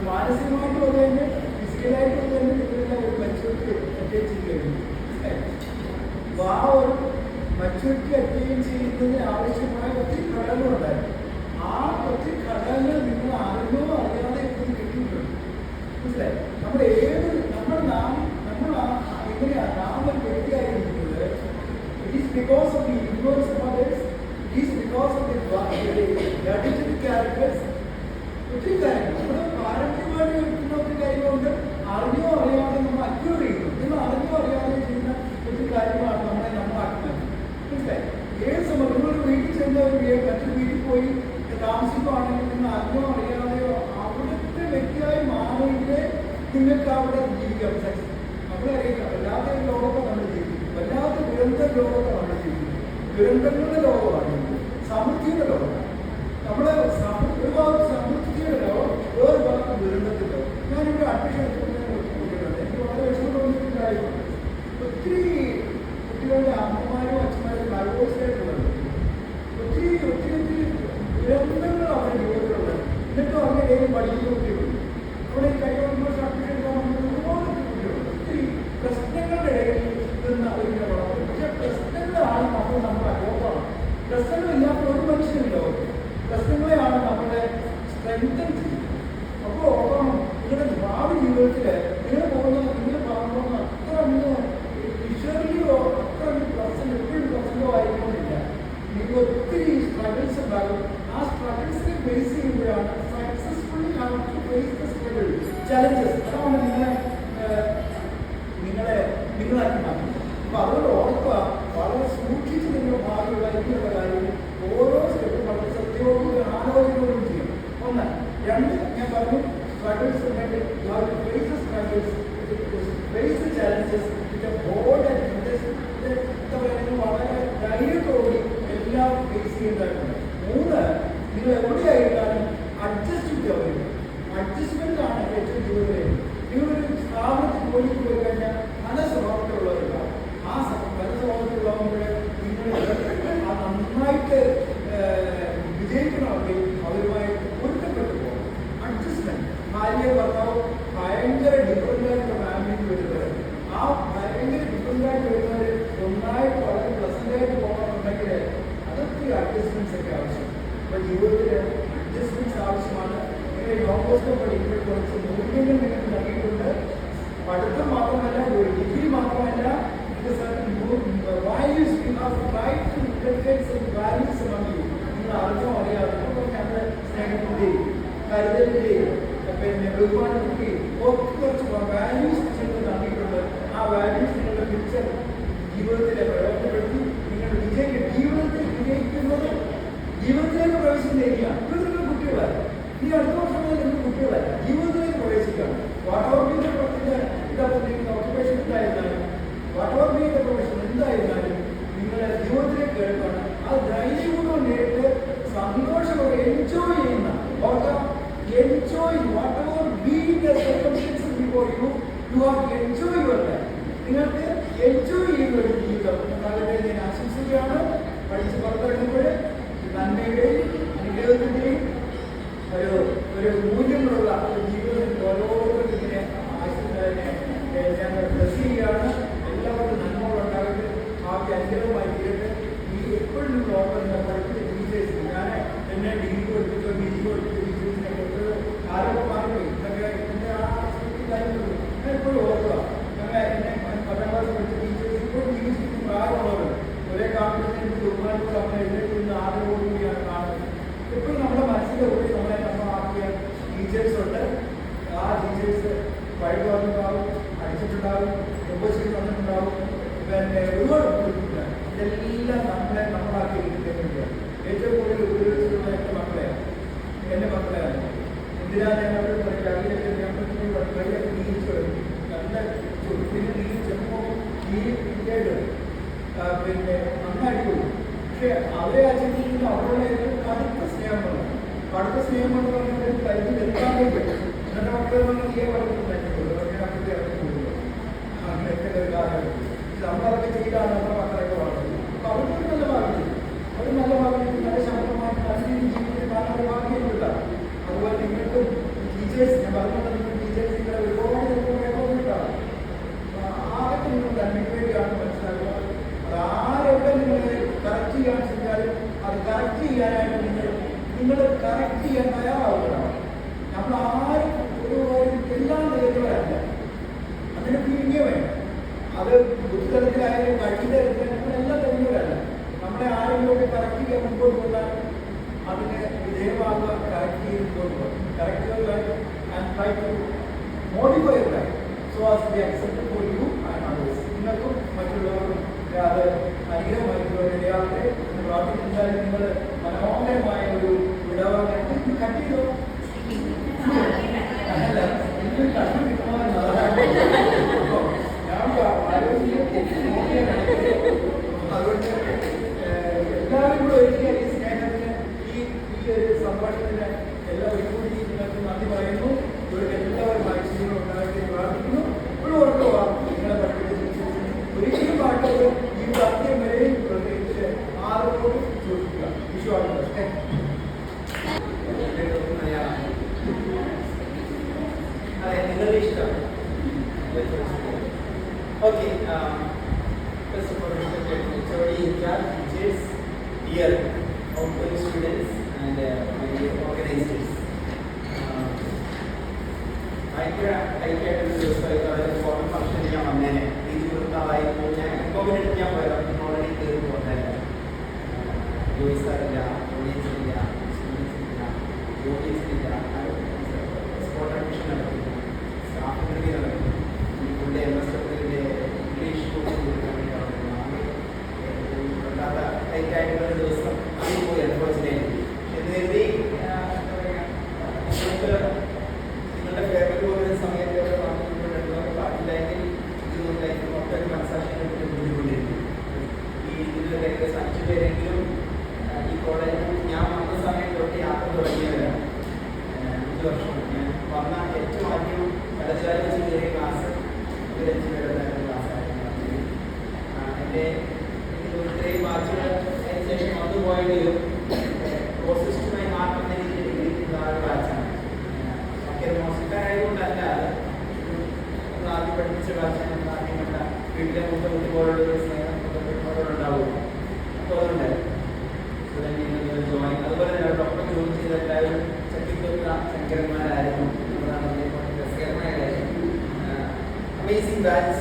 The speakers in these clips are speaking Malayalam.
മാനസികമായിട്ടും അത് തന്നെ ഫിസിക്കലായിട്ടും തന്നെ നിങ്ങളെല്ലാം ഒരു മെച്ചൂരിറ്റി അറ്റൈൻ ചെയ്യുകയാണ്. അപ്പോൾ ആ ഒരു മെച്ചൂരിറ്റി അറ്റൈൻ ചെയ്യുന്നതിന് ആവശ്യമായ ഒത്തിരി ഘടകങ്ങളുണ്ടായിരുന്നു. ആ ഒത്തിരി ഘടകങ്ങൾ നിങ്ങൾ അറിഞ്ഞോ അറിയാതെ ഇപ്പോൾ കിട്ടിയിട്ടുണ്ട്. മനസ്സിലായി? നമ്മൾ എങ്ങനെയാണ് നാം ഒരു വ്യക്തിയായിരിക്കുന്നത്? It is because of the influence of others, it is because of the hereditary characters. ഒത്തിരി കാര്യങ്ങൾ നമ്മുടെ പാരമ്പര്യമായിട്ട് കിട്ടുന്ന ഒത്തിരി കാര്യങ്ങളുണ്ട്. അറിഞ്ഞോ അറിയാതെ നമ്മൾ അക്യൂർ ചെയ്യുന്നു. നിങ്ങൾ അറിഞ്ഞോ അറിയാതെ ചെയ്യുന്ന ഒത്തിരി കാര്യങ്ങളാണ് നമ്മളെ നമ്മളാക്കുന്നത്. മനസ്സിലായി? ഏത് സമയം നിങ്ങളൊരു വീട്ടിൽ ചെന്ന മറ്റൊരു വീട്ടിൽ പോയി താമസിക്കുകയാണെങ്കിൽ നിങ്ങൾ അറിഞ്ഞോ അറിയാതെയോ അവിടുത്തെ വ്യക്തിയായി മാറിയിട്ട് നിങ്ങൾക്ക് അവിടെ ജീവിക്കാം. നമ്മളെ അറിയിക്കാം വല്ലാത്ത ലോകത്തെ നമ്മൾ ജീവിക്കും. വല്ലാത്ത ദുരന്ത ലോകത്തെ നമ്മൾ ജീവിക്കും. ദുരന്തങ്ങളുടെ ലോകമാണ്, സമൃദ്ധിയുടെ ലോകമാണ്. നമ്മുടെ ഒരു ഭാഗത്ത് സമൃദ്ധിയുടെ ലോകം, വേറെ ഭാഗത്ത് ദുരന്തത്തിൻ്റെ ലോകം. ഞാനിവിടെ അഡ്മിഷൻ എടുത്തിട്ടുണ്ട്. എനിക്ക് വളരെ വിഷമം തോന്നിയിട്ടുണ്ടായിരുന്നു. ഒത്തിരി കുട്ടികളുടെ അമ്മമാരും അച്ഛന്മാരും ഡൈവോഴ്സായിട്ടുള്ളത്, ഒത്തിരി ഒത്തിരി ഒത്തിരി ദുരന്തങ്ങൾ അവരുടെ ജീവിതത്തിലുള്ളത്. എന്നിട്ടും അവരുടെ ഏതെങ്കിലും പഠിക്കുന്ന കുട്ടികളുണ്ട്. അവിടെ കഴിഞ്ഞ വർഷം അഡ്മിഷൻ എടുക്കാൻ വന്നത് ഒരുപാട് കുട്ടികളുണ്ട്. ഒത്തിരി പ്രശ്നങ്ങളുടെ ഇടയിൽ നിന്ന് അവരിങ്ങനെ വളർന്നു. പക്ഷെ പ്രശ്നങ്ങളാണ് നമ്മുടെ ലോകമാണ്. പ്രശ്നങ്ങളില്ലാത്ത ഒരു മനുഷ്യനില്ല. പ്രശ്നങ്ങളെയാണ് നമ്മുടെ സ്ട്രെങ്തൻ ചെയ്യുന്നത്. അപ്പോൾ നിങ്ങളുടെ ഭാവി ജീവിതത്തിൽ നിങ്ങൾ പോകുന്ന അത്ര വിഷ്വലിയോ അത്ര എപ്പോഴും പ്രസംഗമോ ആയിരിക്കുന്നില്ല. നിങ്ങൾ ഒത്തിരി സ്ട്രഗിൾസ് ഉണ്ടാകും. ആ സ്ട്രഗിൾസിനെ ഫേസ് ചെയ്യുമ്പോഴാണ് successfully have to face the struggle challenges. അതാണ് നിങ്ങളാക്കി മാറ്റുന്നത്. അപ്പോൾ അതുകൊണ്ട് ഓർക്കുക, വളരെ സൂക്ഷിച്ച് നിങ്ങളുടെ ഭാവിയുള്ള എനിക്കുള്ള കാര്യങ്ങൾ ഓരോ സ്റ്റെപ്പും വളരെ സത്യവും ആലോചനയോടും ചെയ്യണം. ഒന്ന്. രണ്ട്, ഞാൻ പറഞ്ഞു സ്ട്രഗിൾസ് ഉണ്ടെങ്കിൽ face the challenges with bold and വളരെ ധൈര്യത്തോടെ എല്ലാം ഫേസ് ചെയ്യേണ്ടതായിട്ടുണ്ട്. മൂന്ന്, നിങ്ങൾ എവിടെയായിരുന്നാലും അഡ്ജസ്റ്റ് ചെയ്ത് അഡ്ജസ്റ്റ്മെന്റ് ആണ് ഏറ്റവും ജീവിതത്തിൽ. നിങ്ങളൊരു സ്ഥാപനത്തിൽ ജോലിക്ക് പോയി കഴിഞ്ഞാൽ പല സ്വഭാവത്തിലുള്ളവരുണ്ടാവും. ആ പല സ്വഭാവത്തിലുള്ളവർ നിങ്ങൾ നന്നായിട്ട് വിജയിക്കണമെങ്കിൽ അവരുമായിട്ട് പൊരുത്തപ്പെട്ടു പോകും. അഡ്ജസ്റ്റ്മെന്റ്. ഭാര്യ ഭർത്താവ് ഭയങ്കര ഡിഫറൻ്റായിട്ടുള്ള ഫാമിലിക്ക് വരുന്നവർ, ആ ഭയങ്കര ഡിഫറൻ്റായിട്ട് വരുന്നവർ ഒന്നായിട്ട് വളരെ പ്ലസൻ്റായിട്ട് പോകണമെന്നുണ്ടെങ്കിൽ അതൊക്കെ അഡ്ജസ്റ്റ്മെന്റ്സ് ഒക്കെ ആവശ്യം. അപ്പോൾ ജീവിതത്തിൽ അഡ്ജസ്റ്റ്മെന്റ്സ് ആവശ്യമാണ്. നിങ്ങൾ യോഗോസ്കോ പഠിക്കുമ്പോൾ കുറച്ച് മൂല്യങ്ങൾ നിങ്ങൾക്ക് നൽകിയിട്ടുണ്ട്. പഠിത്തം മാത്രമല്ല, ഒരു ഡിഗ്രി മാത്രമല്ല, values you have tried to inculcate some values among you. നിങ്ങൾ അറിഞ്ഞോ അറിയാതെ നമ്മുടെ സ്നേഹത്തിൻ്റെയും കരുതലിൻ്റെയും പിന്നെ ബഹുമാനത്തിൻ്റെയും ഒക്കെ കുറച്ച് വാല്യൂസ് ചെയ്ത് നൽകിയിട്ടുണ്ട്. ആ വാല്യൂസ് നിങ്ങളുടെ പിക്ചർ ജീവിതത്തിലെ പ്രയോജനപ്പെടുത്തി നിങ്ങളുടെ ജീവിതത്തിൽ വിജയിക്കുന്നത് ജീവിതത്തിലേക്ക് പ്രവേശിച്ചിരിക്കുക. ഇത് നിങ്ങൾ കുട്ടികളല്ല. ഈ അടുത്ത വർഷം മുതൽ നിങ്ങൾ കുട്ടികളല്ല, ജീവിതത്തിലേക്ക് പ്രവേശിക്കുകയാണ്. വാട്ടോർബിന്റെ ഓക്യുപ്പേഷൻ എന്തായിരുന്നാലും, വാട്ടോർബിന്റെ പ്രൊഫഷൻ എന്തായിരുന്നാലും നിങ്ങളെ ജീവിതത്തിലേക്ക് കേൾക്കണം. അത് ധൈര്യപൂർവ്വം നേരിട്ട് സന്തോഷത്തോടെ എൻജോയ് ചെയ്യുന്ന enjoy whatever be the circumstances before you, you have to enjoy your life. നിങ്ങൾക്ക് എൻജോയ് ചെയ്യുന്ന ഒരു ജീവിതം ഉണ്ടാകട്ടെ ഞാൻ ആശംസിക്കുകയാണ്. പഠിച്ച് പുറത്തിറങ്ങുമ്പോൾ നന്മയുടെയും അനുഗ്രഹത്തിൻ്റെയും ഒരു മൂല്യങ്ങളുള്ള ഒരു ജീവിതത്തിൽ ഓരോരുത്തരും ഇങ്ങനെ ഞാൻ ബ്ലസ് ചെയ്യുകയാണ്. എല്ലാവർക്കും നന്മകളുണ്ടാകട്ടെ, ഭാവി അനുഗ്രഹമായി തീരട്ടെ. ഈ എപ്പോഴും ഓർക്കുന്ന പഠിപ്പിച്ച ടീച്ചേഴ്സ്, ഞാൻ എന്നെ ഡിഗ്രി പഠിപ്പിച്ചോ പി ജി പഠിപ്പിച്ച ടീച്ചേഴ്സിനെ കുറിച്ച് ആരൊക്കെ മാറി ഇതൊക്കെ എൻ്റെ ആ കാര്യങ്ങളുള്ളൂ. ഞാൻ എപ്പോഴും ഓർക്കുക, എന്നെ 10ാം ക്ലാസ് പഠിച്ച ടീച്ചേഴ്സ് ഇപ്പോഴും ജീവിച്ചിരിക്കുന്ന പ്രായമുള്ളവർ ഒരേ കാണുന്നതിന് പിന്നെ ഒരുപാട് ബുദ്ധിമുട്ടില്ല. ഇതെല്ലാം നമ്മളാക്കി എടുക്കേണ്ടത് ഏറ്റവും കൂടുതൽ ഉപയോഗിച്ചിട്ടുള്ള എൻ്റെ മക്കളെയാണ്, എൻ്റെ മക്കളെയാണ്. എന്തിനാ ഞങ്ങളോട് പറയുക, അതിലൊക്കെ ഞങ്ങൾ വഴിയൊക്കെ നീച്ചു നല്ല ചുരുക്കിന് നീച്ചപ്പോൾ ഈ പിന്നീട് പിന്നെ നന്നായിട്ട് കൊടുക്കും. പക്ഷെ അവരെ ആചരിക്കുന്ന അവരുടെ കടുത്ത സ്നേഹം വന്നു. കടുത്ത സ്നേഹം എന്ന് പറഞ്ഞാൽ കരുതി വെക്കാൻ പറ്റും. എന്നിട്ട് മക്കളെ പറഞ്ഞാൽ ഈ വളർത്തുന്നുള്ളൂ അപ്പത്തെ ഇറങ്ങിക്കൊടുക്കുക. അങ്ങനെയൊക്കെ ഒരു കാലഘട്ടം നമ്മളതൊക്കെ ചെയ്താണ് നമ്മുടെ മക്കളൊക്കെ വളർത്തുന്നത്. അപ്പൊ അവർക്ക് നല്ല ഭാഗ്യം, അവർ നല്ല ഭാഗ്യം, നല്ല ശബ്ദമായിട്ട് നല്ല രീതിയിൽ ജീവിതത്തിൽ കാണാൻ ഭാഗ്യമില്ല. അതുപോലെ നിങ്ങൾക്കും ടീച്ചേഴ്സ്, ഞാൻ പറഞ്ഞത് നിങ്ങൾ ടീച്ചേഴ്സ് നിങ്ങളെ ഒരുപാട് ഉണ്ടാകും. ആരൊക്കെ നിങ്ങൾ നന്മയ്ക്ക് വേണ്ടിയാണ് മനസ്സിലാക്കുക. അത് ആരൊക്കെ നിങ്ങളെ കറക്റ്റ് ചെയ്യാൻ ശ്രമിച്ചാലും അത് കറക്റ്റ് ചെയ്യാനായിട്ട് നിങ്ങൾ കറക്റ്റ് ചെയ്യാൻ തയ്യാറാവുകയാണ്. നമ്മൾ ആരും ഒരു എല്ലാം നിരന്തരമല്ല, അതിന് പിരിഞ്ഞേ വേണം. അത് ബുദ്ധിതലത്തിലായാലും കഴിതലത്തിലും നമ്മളെല്ലാം കഴിഞ്ഞവരല്ല. നമ്മളെ ആരെങ്കിലും കറക്റ്റ് ചെയ്യാൻ മുമ്പോട്ട് കൊണ്ടാൽ അതിന് വിധേയമാകുക, കറക്റ്റ് ചെയ്ത് മുമ്പോട്ട് പോകും. Correct your life and try to modify your life so as to be accepted for you and others. നിങ്ങൾക്കും മറ്റുള്ളവർക്കും അത് അനുഗ്രഹമായിട്ടുള്ളവരെയാകട്ടെ എന്ന് പ്രാർത്ഥിച്ചാലും നിങ്ങൾ മനോഹരമായ ഒരു വിടവാങ്ങി കട്ട് ചെയ്തോ. അല്ല, എനിക്ക് കണ്ടു കിട്ടുന്നതാണ് ഞാൻ അതുകൊണ്ട് എല്ലാവരും കൂടെ ഒരിക്കൽ ഈ സ്നേഹത്തിന് ഈ ഒരു സംഭാഷണത്തിന് എല്ലാവരും കൂടി നിങ്ങൾക്ക് നന്ദി പറയുന്നു. ഇവിടെ എല്ലാവരും മാക്സിമം ഉണ്ടാക്കി പ്രാർത്ഥിക്കുന്നു. ഇപ്പോഴും ഓർക്കുക, നിങ്ങളെ പഠിപ്പിച്ച ഒരിക്കലും പാട്ടത് ഈ സത്യം വരെയും പ്രത്യേകിച്ച് ആരോടും ചോദിക്കുക. വിശ്വാസം അതെ, നിങ്ങളുടെ ഇഷ്ടം. Okay, first of all, it's already in charge, teachers, dear outgoing students and my dear organizers. ഭയങ്കര ഐക്യമായിട്ടൊരു ദിവസമായിട്ട് ഫോൺ ഫംഗ്ഷൻ ഞാൻ വന്നേനെ. രീതി വൃത്താവായിരുന്നു. ഞാൻ കോവിഡ് ഞാൻ പോയത് ഓൾറെഡി കയറി പോകുന്നതല്ല. ജോയിസാറില്ല, ഓഡിയൻസില്ല, സ്റ്റുഡൻസില്ല, ജോലീസില്ല, സ്പോട്ട് അഡ്മിഷൻ നടക്കുന്നു, സ്റ്റാഫ് ഇന്റർവ്യൂ നടക്കുന്നു, പുള്ളിയുടെ MSWന്റെ ഇംഗ്ലീഷ് കോഴ്സ് കൊടുക്കാൻ വേണ്ടി നടക്കുന്നു. വല്ലാത്ത ടൈറ്റായിട്ടുള്ള ഒരു ദിവസം അതിൽ പോയി അൺഫോർച്ചുനേറ്റ്ലി. എന്ന് കരുതി നിങ്ങളുടെ ഫേവറേറ്റ് പോകുന്ന സമയത്ത് പറഞ്ഞിട്ടുണ്ടെങ്കിൽ പാട്ടില്ലെങ്കിൽ ഇതൊന്നും മൊത്തം മനസ്സാക്ഷിയായിട്ട് ബുദ്ധിമുട്ടിരുന്നു. ഈ ഇതിലൊക്കെ 5 പേരെങ്കിലും ഈ കോളേജിൽ ഞാൻ വന്ന സമയം തൊട്ട് യാത്ര തുടങ്ങിയവരാണ്. 5 വർഷം ഞാൻ വന്ന ഏറ്റവും ആദ്യം വലതുകാലം വെച്ച് കയറിയ ക്ലാസ് 5 പേരുടെ ക്ലാസ്സായിരുന്നു. എൻ്റെ ഇത്രയും ബാച്ചുകൾ അതിനുശേഷം വന്നു പോയെങ്കിലും പ്രോസസ്റ്റുമായി മാറ്റുന്ന രീതിയിൽ ഇരിക്കുന്ന ഒരു ബാച്ചാണ്. ഒക്കെ മോശക്കാരായതുകൊണ്ടല്ല, അത് ആദ്യം പഠിപ്പിച്ച ബാച്ചാണ്. ആദ്യം കണ്ട വീട്ടിലെ കുട്ടികളോട് സ്നേഹം ഉണ്ടാവും. അപ്പോൾ അതുകൊണ്ടായിരുന്നു ജോയിൻ. അതുപോലെ തന്നെ ഡോക്ടർ ജോയിൻ ചെയ്ത എല്ലാവരും ചക്കിക്കൊത്ത ശങ്കരന്മാരായിരുന്നു. അതാണ് രസകരമായ കാര്യം. അമേസിംഗ് ബാച്ച്,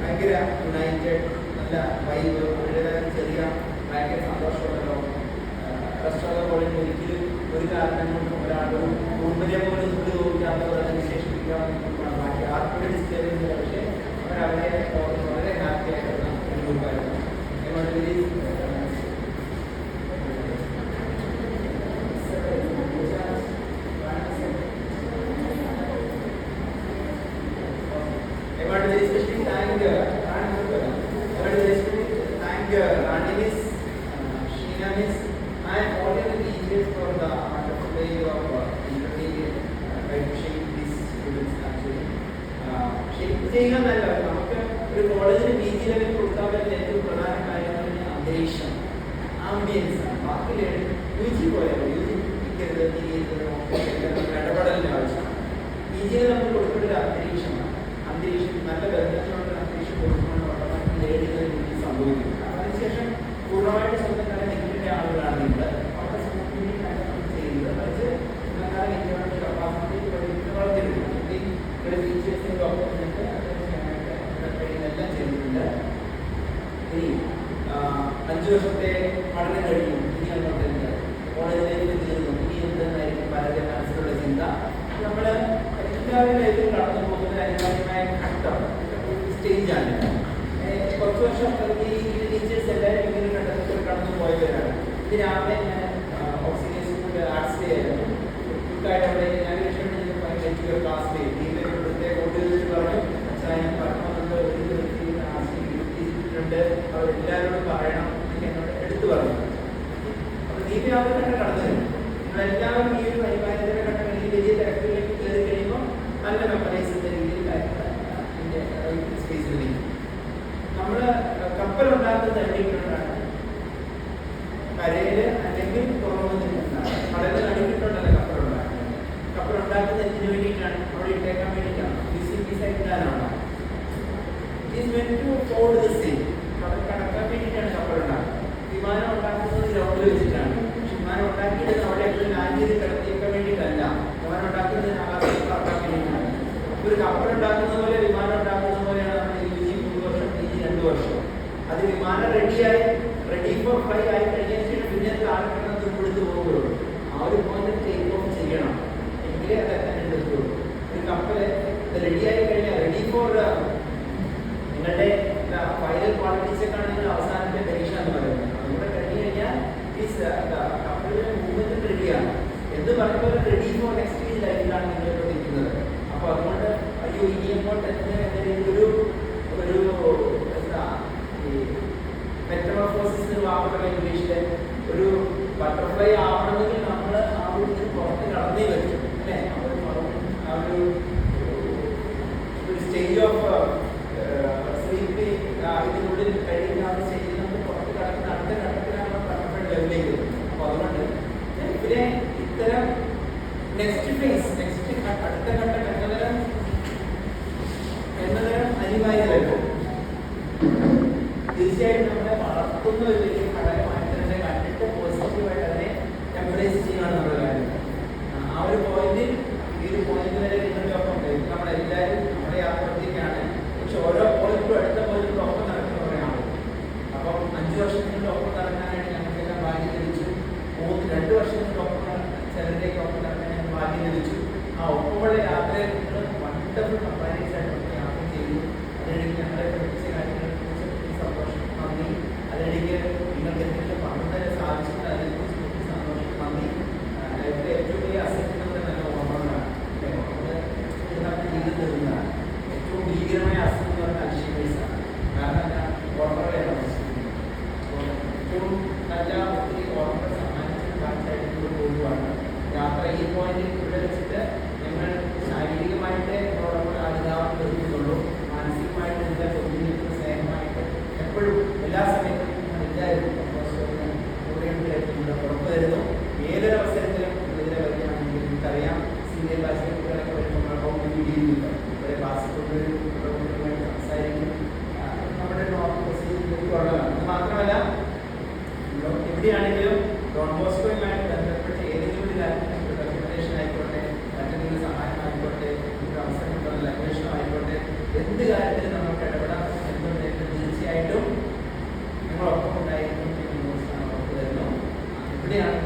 ഭയങ്കര യുണൈറ്റഡ്, നല്ല വൈബ്, അവരുടേതായ ചെറിയ ഭയങ്കര സന്തോഷമുള്ളല്ലോ. റെസ്റ്റോറൻറ്റ് കോളേജിൽ ഒരിക്കലും ഒരു കാരണം കൊണ്ടും ഒരാളും കുടുംബത്തെ പോലും ഇത് തോന്നിക്കാത്തവർ അതിന് വിശേഷിപ്പിക്കാവുന്ന ബാക്കി ആർക്കും ഡിസ്റ്റർബ് ചെയ്യുന്നില്ല. പക്ഷേ അവരവരെ വളരെ ഹാപ്പി ആയിട്ടുള്ള ഒരു ഗ്രൂപ്പായിരുന്നു. ചെയ്യുന്നതല്ല, നമുക്ക് ഒരു കോളേജിന് PG ലെവലിൽ കൊടുക്കാൻ പറ്റുന്ന ഏറ്റവും പ്രധാന കാര്യമാണ് അന്തരീക്ഷം, ആംബിയൻസ് ആണ്. ബാക്കി UG പോലെയാണ്. UG ഇടപെടലിൻ്റെ ആവശ്യമാണ്. PG നമ്മൾ കൊടുക്കേണ്ട ഒരു അന്തരീക്ഷമാണ്. അന്തരീക്ഷം നല്ല ബന്ധത്തിലുള്ള അന്തരീക്ഷം കൊടുക്കുമ്പോൾ ഓട്ടോമാറ്റിക് നേടുന്നത് എനിക്ക് സംഭവിക്കും. അതിനുശേഷം പൂർണ്ണമായിട്ട് സ്വന്തം കാലം നിൽക്കേണ്ട ആളുകളാണ് നിങ്ങൾ. അവിടെ സ്വന്തം ചെയ്യുന്നത് മറിച്ച് സ്വന്തം നിൽക്കാനുള്ള കപ്പാസിറ്റി വളർത്തിയിട്ടുണ്ട്. ഇവിടെ ടീച്ചേഴ്സിൻ്റെ ഒപ്പം നിന്നിട്ട് എല്ലാം ചെയ്തിട്ടുണ്ട്. ഇനി 5 വർഷത്തെ പഠനം കഴിഞ്ഞു. ഇനി അങ്ങോട്ട് കോളേജിലേക്ക് തീർന്നു. ഇനി എന്തെന്നായിരിക്കും പലരുടെ മനസ്സിലുള്ള ചിന്ത. നമ്മൾ എല്ലാവരും ലൈഫിൽ കടന്നു പോകുന്ന അനിവാര്യമായ ഘട്ടം സ്റ്റേജാണ്. കുറച്ച് വർഷം ഈ ടീച്ചേഴ്സ് എല്ലാവരും ഇങ്ങനെ കടന്നു പോയവരാണ്. ഇത് രാവിലെ ഞാൻ ഓക്സിജൻ സ്കൂളിൽ ആർട്സ് ഡേ ആയിരുന്നു. കുട്ടിയായിട്ട് അവിടെ ഞാൻ ലക്ഷ്യം ക്ലാസ് ഡേ പ്രത്യേക കുട്ടികൾ പറഞ്ഞു, ഞാൻ പഠനമുണ്ട് ആസ്വദിച്ചിട്ടുണ്ട്, അവരെല്ലാവരോടും പറയണം എന്നോട് എടുത്തു പറഞ്ഞു. അപ്പൊ ദീപ അവർ തന്നെ കടന്നു വരും. നിങ്ങളെല്ലാവരും ഈ ഒരു പരിപാലനത്തിനെ കണ്ട വലിയ വലിയ തിരക്കുകളിലേക്ക് കയറി കഴിയുമ്പോൾ നല്ല മെമ്മറൈസിന്റെ രീതിയിൽ സ്പേസിലേക്ക് നമ്മൾ കപ്പൽ ഉണ്ടാക്കുന്നത് എവിടെയാണ്? കരയില് അല്ലെങ്കിൽ തുറമുഖത്തിലാണ്. കടലിൽ നടുക്കിട്ടുണ്ടല്ലോ കപ്പൽ ഉണ്ടാക്കുന്നത്. കപ്പൽ ഉണ്ടാക്കുന്നത് എന്തിനു വേണ്ടിയിട്ടാണ്? അവിടെ ഇട്ടേക്കാൻ വേണ്ടിയിട്ടാണ്. ഇടാനാണ്. കടൽ കടക്കാൻ വേണ്ടിയിട്ടാണ് കപ്പൽ ഉണ്ടാക്കുന്നത്. വിമാനം ഉണ്ടാക്കുന്നത് ഗ്രൗണ്ടിൽ വെച്ചിട്ടാണ്. വിമാനം ഉണ്ടാക്കിയിട്ട് അവിടെ ലാൻഡ് ചെയ്ത് കിടത്തിയേക്കാൻ വേണ്ടിയിട്ടല്ല. വിമാനം ഉണ്ടാക്കുന്നത് ആകാശത്ത് പറക്കാൻ വേണ്ടിയിട്ടാണ്. ഒരു കപ്പൽ ഉണ്ടാക്കുന്ന പോലെ വിമാനം ഉണ്ടാക്കുന്ന പോലെയാണ് നമ്മൾ UG 3 വർഷം PG 2 വർഷം. അത് വിമാനം റെഡി ഫോർ ഫ്ലൈ ആയി കഴിഞ്ഞ ശേഷം പിന്നെ താഴെക്കിടന്ന് തുമ്പെടുത്ത് പോകുകയുള്ളൂ. ആ ഒരു പോയിന്റ് ടേക്ക് ഓഫ് ചെയ്യണം, എങ്കിലേ അത് തന്നെ എടുക്കുള്ളൂ. ഒരു കപ്പല് റെഡിയായി കഴിഞ്ഞാൽ റെഡി ഫോർ നിങ്ങളുടെ ഫൈനൽ ക്വാളിറ്റീസൊക്കെയാണ് നിങ്ങൾ അവസാനത്തെ പരീക്ഷ എന്ന് പറയുന്നത്. അതുകൂടെ കഴിഞ്ഞു കഴിഞ്ഞാൽ ഈ കപ്പലിന്റെ മൂവ്മെന്റ് റെഡിയാണ് എന്ന് പറയുമ്പോൾ റെഡി ഫോർ നെക്സ്റ്റ് സ്റ്റേജ് ലൈഫിലാണ് നിങ്ങളിപ്പോൾ നിൽക്കുന്നത്. അപ്പൊ അതുകൊണ്ട് അയ്യോ ഇനി അങ്ങോട്ട് ഒരു എന്താ ഈ മെറ്റമോർഫോസിസ് വാക്കുള്ള ഇംഗ്ലീഷില് ഒരു ബട്ടർഫ്ലൈ ആവണമെങ്കിൽ നമ്മൾ ആ ഒരു പുറത്ത് കടന്നേ പറ്റും അല്ലേ? ആ ഒരു സ്റ്റേജ് ഓഫ് സ്ലീപ്പ് ഇതിനുള്ളിൽ കഴിയുന്ന ആ സ്റ്റേജിൽ നമ്മൾ പുറത്ത് കടക്കുന്ന അടുത്ത ഘട്ടത്തിലാണ് ബട്ടർഫ്ലൈ ലെവലിലേക്ക്. അപ്പൊ അതുകൊണ്ട് ഇതിലെ ഇത്തരം നെക്സ്റ്റ് ഫേസ് അടുത്ത ഘട്ടം എന്നതരം അനിവാര്യതയുണ്ട്. തീർച്ചയായിട്ടും നമ്മളെ വളർത്തുന്ന ഒരു വലിയ ഘടകമായിട്ട് തന്നെ കണ്ടിട്ട് പോസിറ്റീവായിട്ട് അതിനെ എംബ്രേസ് ചെയ്യുകയാണ് നമ്മുടെ കാര്യം. ആ ഒരു പോയിന്റിൽ ഈ ഒരു പോയിന്റ് വരെ നിങ്ങളുടെ ഒപ്പം ഉണ്ട്. നമ്മളെല്ലാവരും നമ്മുടെ യാത്രത്തേക്കാണ്. പക്ഷെ ഓരോ പോയിന്റും അടുത്ത പോയിന്റിലും ഒപ്പം നടക്കുന്നവരാണ്. അപ്പം 5 വർഷത്തിൻ്റെ ഒപ്പം നടക്കാനായിട്ട് ഞങ്ങൾക്കെല്ലാം ഭാഗ്യം ലഭിച്ചു. 2 വർഷത്തിൻ്റെ ഒപ്പം ചിലരുടെയൊക്കെ ഒപ്പം നടക്കാൻ ഞങ്ങൾ ഭാഗ്യം ലഭിച്ചു. ആ ഒപ്പമുള്ള യാത്രയിൽ നിങ്ങൾ വണ്ടർഫുൾ കമ്പാരിസ് ആയിട്ട് യാത്ര ചെയ്തു. അതിനിടയ്ക്ക് ഞങ്ങളെ പഠിപ്പിച്ച കാര്യങ്ങളെക്കുറിച്ച് സന്തോഷം, നന്ദി. അതിനിടയ്ക്ക് നിങ്ങൾക്ക് എന്തെങ്കിലും പറഞ്ഞു തരാൻ സാധിച്ചിട്ടുണ്ട്, അതിനെക്കുറിച്ച് സന്തോഷം, നന്ദി. ലൈഫിലെ ഏറ്റവും വലിയ അസറ്റ് നമ്മുടെ നല്ല ഓർമ്മകളാണ്. നമ്മുടെ ജീവിതത്തിൽ നിന്നാണ് ഏറ്റവും ഭീകരമായ അസറ്റ് എന്ന് പറഞ്ഞാൽ അൽഷിമേഴ്സാണ്. കാരണം ഓർമ്മകളെയാണ് ഏറ്റവും നല്ല ഒത്തിരി ഓർമ്മകൾ സമ്മാനിച്ച കാലത്തായിട്ട് പോകുവാണ് യാത്ര. ഈ പോയിന്റിൽ ഇവിടെ വെച്ചിട്ട് ഞങ്ങൾ ശാരീരികമായിട്ട് നമ്മളോടൊപ്പം അനുതാപം തീർക്കുന്നുള്ളൂ. മാനസികമായിട്ട് നിങ്ങളെ പൊതുവിനിക്കുന്ന സ്നേഹമായിട്ട് എപ്പോഴും എല്ലാ സമയത്തും എല്ലാവരും കൂടെ ഉറപ്പ് തരുന്നു. ഏതൊരവസരത്തിലും ഇതിലെ വരികയാണെങ്കിൽ നിങ്ങൾക്കറിയാം, സീനിയർ ക്ലാസ്സിലെ കുട്ടികളൊക്കെ വരുമ്പോൾ നമ്മൾ വീഡിയോയിലില്ല ഇവരെ ക്ലാസ്സിൽ കൊണ്ടുവരുമായിട്ട് സംസാരിക്കും. നമ്മുടെ പ്രൊസീജിയറിലേക്ക് ഉള്ളതാണ്. ഇത് മാത്രമല്ല എവിടെയാണെങ്കിലും ഡോൺ ബോസ്കോയുമായിട്ട് ബന്ധപ്പെട്ട് ഏതെങ്കിലും ഒരു കാര്യത്തിൽ റെക്കമെൻഡേഷൻ ആയിക്കോട്ടെ, മറ്റെന്തെങ്കിലും സഹായം ആയിക്കോട്ടെ, ഒരു അവസരമുള്ള അന്വേഷണം ആയിക്കോട്ടെ, എന്ത് കാര്യത്തിൽ നമുക്ക് ഇടപെടാം എന്നുണ്ടെങ്കിൽ തീർച്ചയായിട്ടും നിങ്ങളൊപ്പം ഉണ്ടായിരിക്കും എന്ന് ഉറപ്പ് തരുന്നു. ഇവിടെയാണ്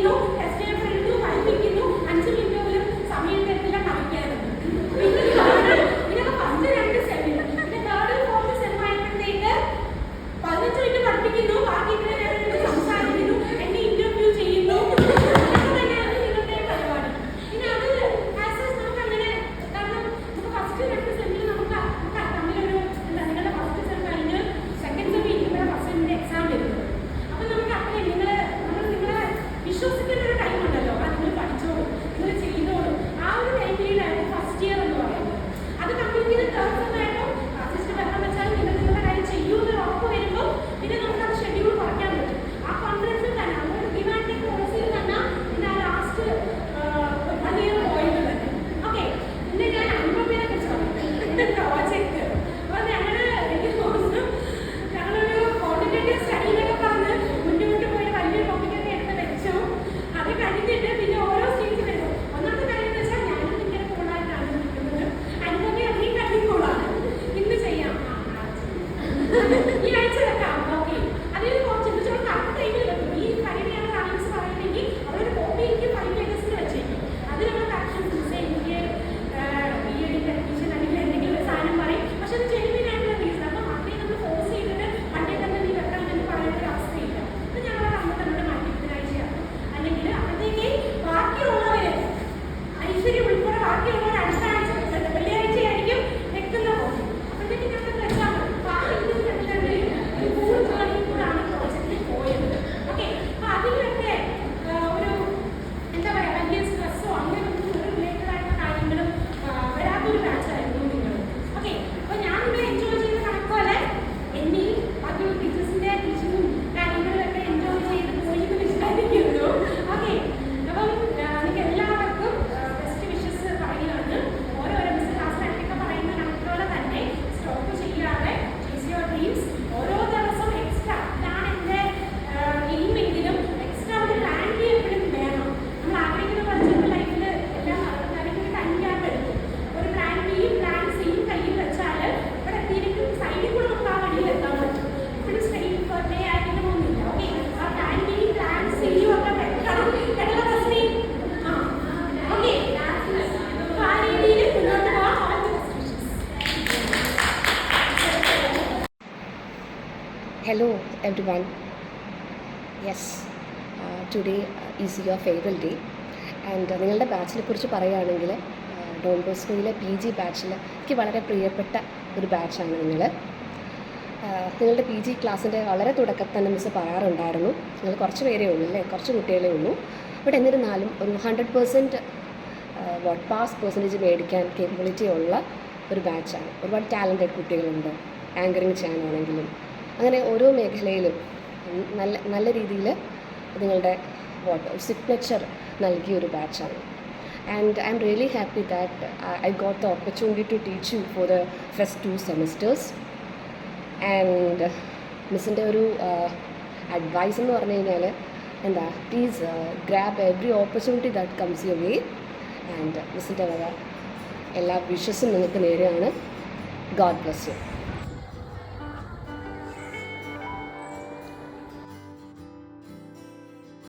ചെയ്യുന്നു, ടെസ്റ്റ് പേപ്പർ എഴുതുന്നു, പഠിപ്പിക്കുന്നു, 5 മിനിറ്റ് പോലും സമയം തരത്തില്ല കളിക്കാറുണ്ട്. ഇതൊക്കെ ഫസ്റ്റ് 2 സെമ്മിൽ. പിന്നെ തേർഡ് ഫോർത്ത് സെം ആയപ്പോഴത്തേക്ക് 15 മിനിറ്റ് പഠിപ്പിക്കുന്നു, ബാക്കി ഇത്രയും നേരം ഇരുന്ന് സംസാരിക്കുന്നു, എന്നെ ഇന്റർവ്യൂ ചെയ്യുന്നു. ഇതൊക്കെ തന്നെയാണ് നിങ്ങളുടെ പരിപാടി. പിന്നെ അത് നമുക്ക് അങ്ങനെ, കാരണം നമുക്ക് ഫസ്റ്റ് 2 സെമ്മിൽ നമുക്ക് തമ്മിലൊരു നിങ്ങളുടെ ഫസ്റ്റ് സെം കഴിഞ്ഞ് സെക്കൻഡ് സെം ഇരിക്കുമ്പോഴാണ് ഫസ്റ്റ് സെമ്മിന്റെ എക്സാം വരുന്നത്. അപ്പൊ നമുക്ക് അത്രയും നിങ്ങളെ വിശ്വസിക്കുന്ന ഒരു ടൈം ഉണ്ടല്ലോ, ആ നിങ്ങൾ പഠിച്ചോളും, നിങ്ങൾ ചെയ്തോളും, ആ ഒരു ടൈമിലാണ് ഫസ്റ്റ് ഇയർ എന്ന് പറയുന്നത്. അത് കംപ്ലീറ്റ് ചെയ്ത് തേർഡ് സെം ആയപ്പോൾ അസിസ്റ്റ് ബന്ധം വെച്ചാൽ നിങ്ങൾ നിങ്ങളുടെ കാര്യം ചെയ്യുമെന്ന് ഉറപ്പ് വരുമ്പോൾ പിന്നെ നമുക്ക് അത് ഷെഡ്യൂൾ കുറയ്ക്കാൻ പറ്റും. ആ കോൺഫിഡൻസിൽ തന്നെ നമ്മളൊരു ഡിമാൻഡിങ് പോളിസിയിൽ തന്നെ പിന്നെ ആ ലാസ്റ്റ് 1 ഇയർ പോയത് തന്നെ. ഓക്കെ, പിന്നെ ഞാൻ അനുഭവത്തിനെ കുറിച്ച് പ്രോജക്ട് അപ്പോൾ ഞങ്ങൾ എനിക്ക് തോന്നുന്നു ഞങ്ങളൊരു ക്വാണ്ടിറ്റേറ്റീവ് സ്റ്റഡി എന്നൊക്കെ പറഞ്ഞ് മുന്നോട്ട് പോയി വലിയ ടോപ്പിക്കൊക്കെ എടുത്ത് വെച്ചു. അത് കഴിഞ്ഞിട്ട് പിന്നെ ഓരോ സ്റ്റേജ് വരുമ്പോൾ ഒന്നാമത്തെ കാര്യം എന്ന് വെച്ചാൽ ഞാനും ഇങ്ങനെ കൂളായിട്ടാണ് നിൽക്കുന്നത്. അനുഭവം അധികം കട്ടി കൂളാണ്. ഇന്ന് ചെയ്യാം, ഈ ആഴ്ച വെക്കാം, ഓക്കെ. അതിൽ കുറച്ച് ചിന്തിച്ചോളം കറക്റ്റ് ടൈമിൽ വെക്കും. ഈ കാര്യമാണ് റാങ്ക്സ് പറയുന്നെങ്കിൽ അവരൊരു കോപ്പി എനിക്ക് 5 പേജസിൽ വെച്ചേക്കും. അത് നമ്മൾ കറക്ഷൻസ് എനിക്ക് ടെക്നീഷ്യൻ അല്ലെങ്കിൽ എന്തെങ്കിലും ഒരു സാധനം പറയും, പക്ഷെ അത് ജെന്യുവിൻ ആയിട്ടുള്ള റീസൺ. അപ്പം അത്രയും നമ്മൾ ഫോഴ്സ് ചെയ്തിട്ട് പണ്ടേ തന്നെ നീ വെക്കണം എന്ന് പറയുന്ന ഒരു അവസ്ഥയില്ല. അപ്പം ഞങ്ങൾ അന്ന് തന്നെ മാറ്റി ബുധനാഴ്ചയാണ്. അല്ലെങ്കിൽ അപ്പോഴത്തേക്ക് ബാക്കിയുള്ളവർ ഐശ്വര്യം ഉൾപ്പെടെ ബാക്കിയുള്ളവർ അടുത്ത ആഴ്ച വെള്ളിയാഴ്ചയായിരിക്കും വെക്കുന്ന കോപ്പി. അപ്പോഴത്തേക്ക് ഞങ്ങൾ വെച്ചാൽ മതി. ബാക്കി ഒരു കൂടുതൽ കൂടാണ് പ്രോജക്റ്റിൽ പോയത്. ഓക്കെ, അപ്പം അതിലൊക്കെ ഒരു എന്താ പറയുക, വലിയ സ്ട്രെസ്സോ അങ്ങനെ ഒന്നും റിലേറ്റഡ് ആയിട്ടുള്ള കാര്യങ്ങളും വരാത്തൊരു ബാച്ചായിരുന്നു നിങ്ങൾ. ഓക്കെ, അപ്പോൾ ഞാൻ ഇവിടെ എൻജോയ് ചെയ്ത് കണക്കോലെ എന്നെയും ബാക്കിയുള്ള ടീച്ചേഴ്സിൻ്റെ ടീച്ചിങ്ങും കാര്യങ്ങളിലൊക്കെ എൻജോയ് ചെയ്ത് പോയി എന്ന് വിചാരിക്കുന്നു. ഓക്കെ, അപ്പം നിങ്ങൾക്ക് എല്ലാവർക്കും ബെസ്റ്റ് വിഷസ് പറയുകയാണ്. ഓരോരോ മിസ് ക്ലാസ്സിലൊക്കെ പറയുന്ന കണക്കുകളെ തന്നെ സ്റ്റോപ്പ് ചെയ്യാതെ ചേസ് യുവർ ഡ്രീംസ്. ഓരോ ദിവസം എക്സ്ട്രാ, ഇതാണ് എൻ്റെ എയിമെങ്കിലും എക്സ്ട്രാ ഒരു പ്ലാൻ ബി എപ്പോഴും വേണം. നമ്മൾ ആഗ്രഹിക്കുന്ന പഠിച്ചിട്ട് ലൈഫിൽ എല്ലാം കാര്യങ്ങൾ ടൈം ഗ്യാപ്പ് എടുക്കും. ഒരു പ്ലാൻ ബിയും പ്ലാൻ സിയും കയ്യിൽ വെച്ചാൽ ഇവിടെ എത്തിയിരിക്കും സൈഡിൽ കൂടെ നമുക്ക് ആ വഴിയിൽ എത്താൻ പറ്റും. ഇപ്പോഴും സ്ട്രെയിറ്റ് പെർഡേ ആയിട്ടൊന്നുമില്ല. ഓക്കെ, ആ പ്ലാൻ ബിയും പ്ലാൻ സിയും ഒക്കെ വെക്കണം. എല്ലാ പ്രശ്നം ഓക്കെ, അപ്പോൾ ആ രീതിയിൽ മുന്നോട്ട് പോകാം. All the best wishes. Hello everyone. Yes, today is your farewell day. And നിങ്ങളുടെ ബാച്ചിനെ കുറിച്ച് പറയുകയാണെങ്കിൽ ഡോൺ ബോസ്കോയിലെ PG ബാച്ചിൽ എനിക്ക് വളരെ പ്രിയപ്പെട്ട ഒരു ബാച്ചാണ് നിങ്ങൾ. നിങ്ങളുടെ PG ക്ലാസ്സിൻ്റെ വളരെ തുടക്കത്തിൽ തന്നെ മിസ്സ് പറയാറുണ്ടായിരുന്നു, നിങ്ങൾ കുറച്ച് പേരേ ഉള്ളൂ അല്ലേ, കുറച്ച് കുട്ടികളേ ഉള്ളൂ. ബട്ട് എന്നിരുന്നാലും ഒരു 100% പാസ് പെർസെൻറ്റേജ് മേടിക്കാൻ കേപ്പബിലിറ്റി ഉള്ള ഒരു ബാച്ചാണ്. ഒരുപാട് ടാലൻറ്റഡ് കുട്ടികളുണ്ട്, ആങ്കറിങ് ചെയ്യാനാണെങ്കിലും അങ്ങനെ ഓരോ മേഖലയിലും നല്ല രീതിയിൽ നിങ്ങളുടെ സിഗ്നേച്ചർ നൽകിയ ഒരു ബാച്ചാണ്. And I am really happy that I got the opportunity to teach you for the first 2 semesters. And മിസ്സിൻ്റെ ഒരു അഡ്വൈസ് എന്ന് പറഞ്ഞു കഴിഞ്ഞാൽ എന്താ, please grab every opportunity that comes your way. And മിസ്സിൻ്റെ വക എല്ലാ വിഷസും നിങ്ങൾക്ക് നേരെയാണ്. God bless U.